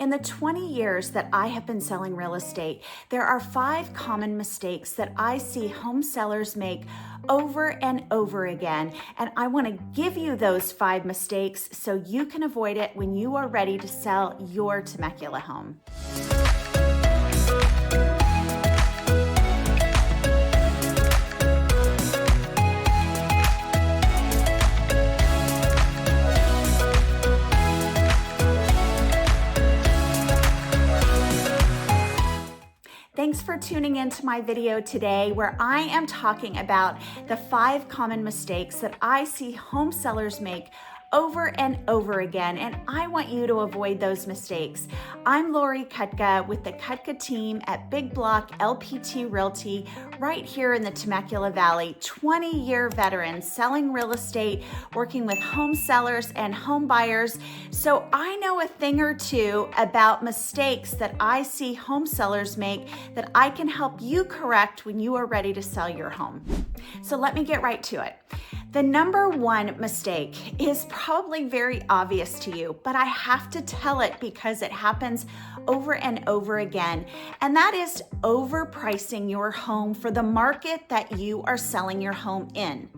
In the 20 years that I have been selling real estate, there are 5 common mistakes that I see home sellers make over and over again. And I want to give you those 5 mistakes so you can avoid it when you are ready to sell your Temecula home. Thanks for tuning into my video today where I am talking about the 5 common mistakes that I see home sellers make over and over again, and I want you to avoid those mistakes. I'm 𝐂𝐎𝐍𝐍𝐄𝐓 with the Cutka team at Big Block LPT Realty right here in the Temecula Valley. 20-year veteran selling real estate, working with home sellers and home buyers. So I know a thing or two about mistakes that I see home sellers make that I can help you correct when you are ready to sell your home. So let me get right to it. The number 1 mistake is probably very obvious to you, but I have to tell it because it happens over and over again, and that is overpricing your home for the market that you are selling your home in.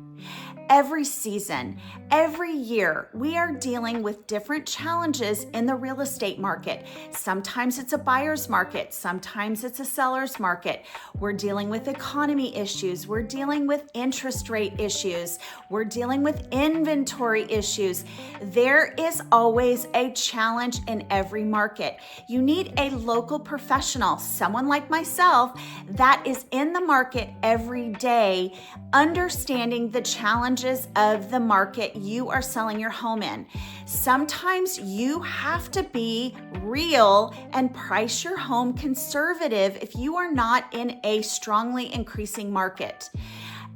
Every season, every year, we are dealing with different challenges in the real estate market. Sometimes it's a buyer's market, sometimes it's a seller's market. We're dealing with economy issues, we're dealing with interest rate issues, we're dealing with inventory issues. There is always a challenge in every market. You need a local professional, someone like myself, that is in the market every day, understanding the challenges of the market you are selling your home in. Sometimes you have to be real and price your home conservative if you are not in a strongly increasing market.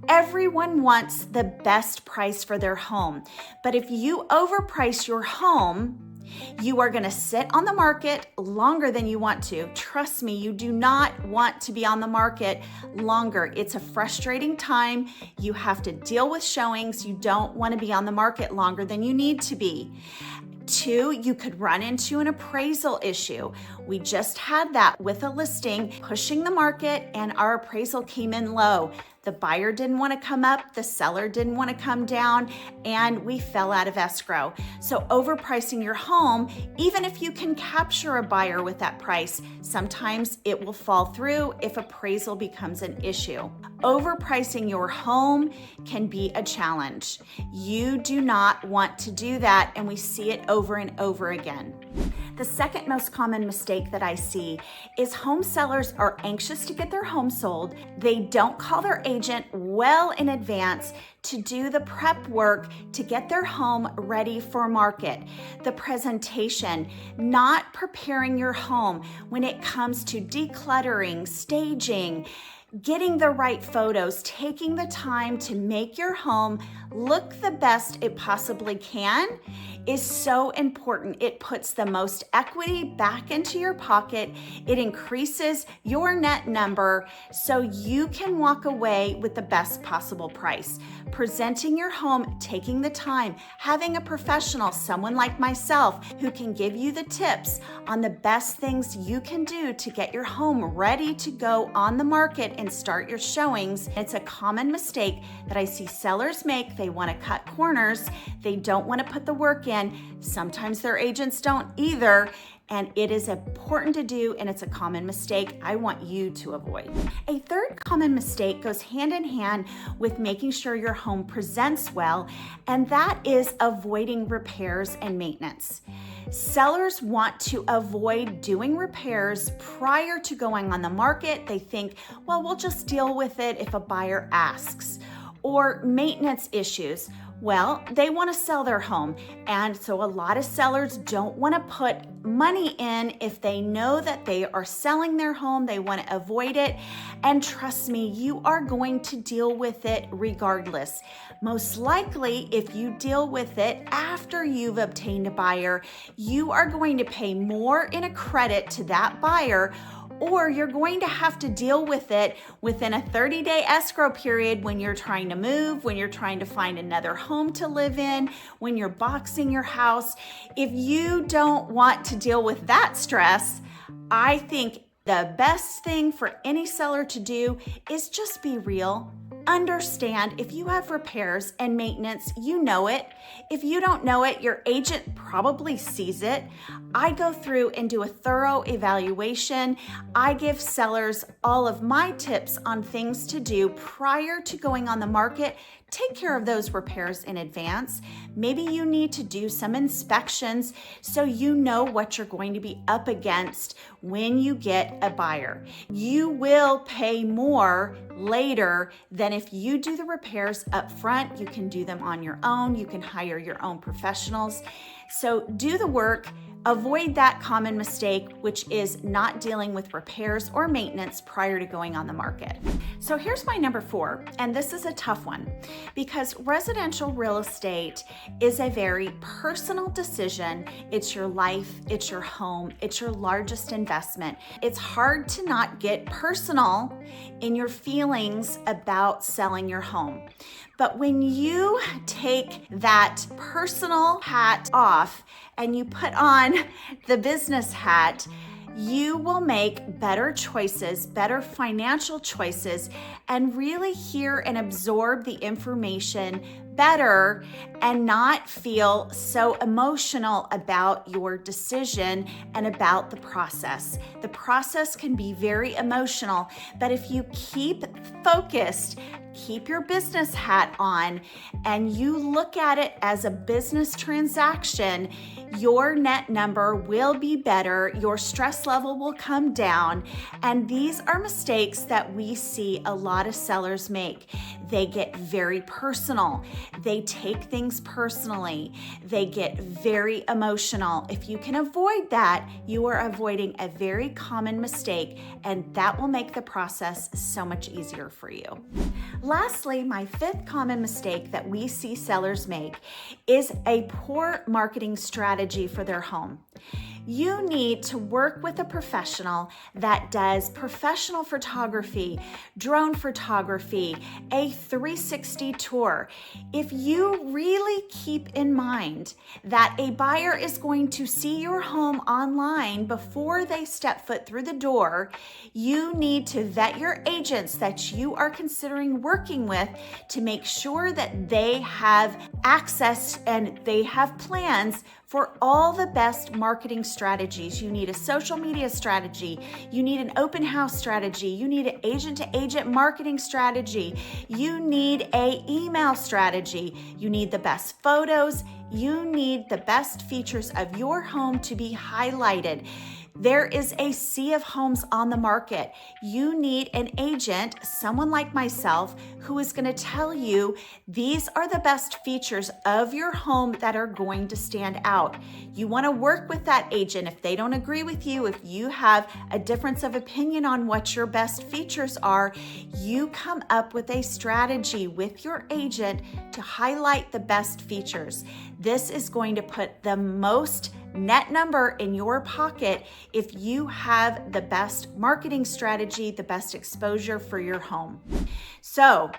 Everyone wants the best price for their home, but if you overprice your home, you are going to sit on the market longer than you want to. Trust me, you do not want to be on the market longer. It's a frustrating time. You have to deal with showings. You don't want to be on the market longer than you need to be. 2, you could run into an appraisal issue. We just had that with a listing pushing the market and our appraisal came in low. The buyer didn't want to come up, the seller didn't want to come down, and we fell out of escrow. So overpricing your home, even if you can capture a buyer with that price, sometimes it will fall through if appraisal becomes an issue. Overpricing your home can be a challenge. You do not want to do that, and we see it over and over again. The second most common mistake that I see is home sellers are anxious to get their home sold. They don't call their agent well in advance to do the prep work to get their home ready for market. The presentation, not preparing your home when it comes to decluttering, staging, getting the right photos, taking the time to make your home look the best it possibly can is so important. It puts the most equity back into your pocket. It increases your net number so you can walk away with the best possible price. Presenting your home, taking the time, having a professional, someone like myself, who can give you the tips on the best things you can do to get your home ready to go on the market and start your showings. It's a common mistake that I see sellers make. They want to cut corners. They don't want to put the work in. Sometimes their agents don't either. And it is important to do, and it's a common mistake I want you to avoid. A third common mistake goes hand in hand with making sure your home presents well, and that is avoiding repairs and maintenance. Sellers want to avoid doing repairs prior to going on the market. They think, well, we'll just deal with it if a buyer asks. Or maintenance issues. Well, they want to sell their home, and so a lot of sellers don't want to put money in if they know that they are selling their home. They want to avoid it, and trust me, you are going to deal with it regardless. Most likely, if you deal with it after you've obtained a buyer, you are going to pay more in a credit to that buyer, or you're going to have to deal with it within a 30-day escrow period when you're trying to move, when you're trying to find another home to live in, when you're boxing your house. If you don't want to deal with that stress, I think the best thing for any seller to do is just be real. Understand if you have repairs and maintenance, you know it. If you don't know it, your agent probably sees it. I go through and do a thorough evaluation. I give sellers all of my tips on things to do prior to going on the market. Take care of those repairs in advance. Maybe you need to do some inspections so you know what you're going to be up against when you get a buyer. You will pay more later than if you do the repairs up front. You can do them on your own. You can hire your own professionals. So do the work. Avoid that common mistake, which is not dealing with repairs or maintenance prior to going on the market. So here's my number 4, and this is a tough one because residential real estate is a very personal decision. It's your life, it's your home, it's your largest investment. It's hard to not get personal in your feelings about selling your home. But when you take that personal hat off and you put on the business hat, you will make better choices, better financial choices, and really hear and absorb the information better and not feel so emotional about your decision and about the process. The process can be very emotional, but if you keep focused, keep your business hat on, and you look at it as a business transaction, your net number will be better, your stress level will come down, and these are mistakes that we see a lot of sellers make. They get very personal. They take things personally. They get very emotional. If you can avoid that, you are avoiding a very common mistake, and that will make the process so much easier for you. Lastly, my 5th common mistake that we see sellers make is a poor marketing strategy for their home. You need to work with a professional that does professional photography, drone photography, a 360 tour. If you really keep in mind that a buyer is going to see your home online before they step foot through the door, you need to vet your agents that you are considering working with to make sure that they have access and they have plans for all the best marketing strategies. You need a social media strategy. You need an open house strategy. You need an agent-to-agent marketing strategy. You need an email strategy. You need the best photos. You need the best features of your home to be highlighted. There is a sea of homes on the market. You need an agent, someone like myself, who is going to tell you these are the best features of your home that are going to stand out. You want to work with that agent. If they don't agree with you, if you have a difference of opinion on what your best features are, you come up with a strategy with your agent to highlight the best features. This is going to put the most net number in your pocket if you have the best marketing strategy, the best exposure for your home. So,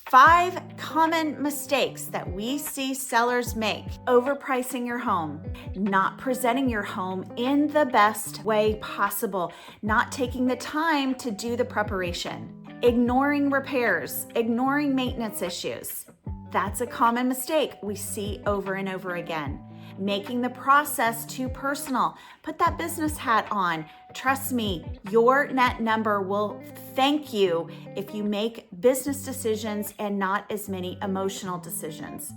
5 common mistakes that we see sellers make: overpricing your home, not presenting your home in the best way possible, not taking the time to do the preparation, ignoring repairs, ignoring maintenance issues. That's a common mistake we see over and over again. Making the process too personal. Put that business hat on. Trust me, your net number will thank you if you make business decisions and not as many emotional decisions.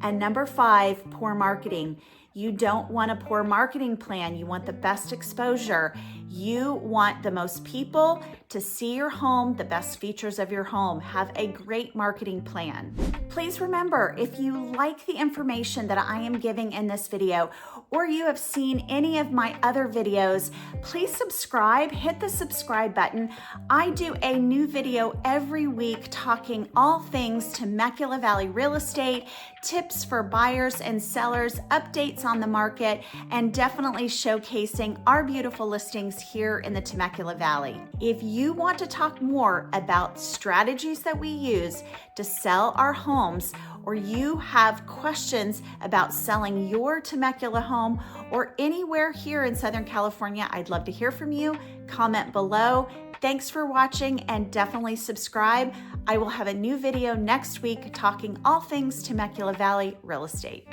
And number 5, poor marketing. You don't want a poor marketing plan. You want the best exposure. You want the most people to see your home, the best features of your home. Have a great marketing plan. Please remember, if you like the information that I am giving in this video, or you have seen any of my other videos, please subscribe, hit the subscribe button. I do a new video every week talking all things Temecula Valley real estate, tips for buyers and sellers, updates on the market, and definitely showcasing our beautiful listings properties here in the Temecula Valley. If you want to talk more about strategies that we use to sell our homes, or you have questions about selling your Temecula home or anywhere here in Southern California, I'd love to hear from you. Comment below. Thanks for watching and definitely subscribe. I will have a new video next week talking all things Temecula Valley real estate.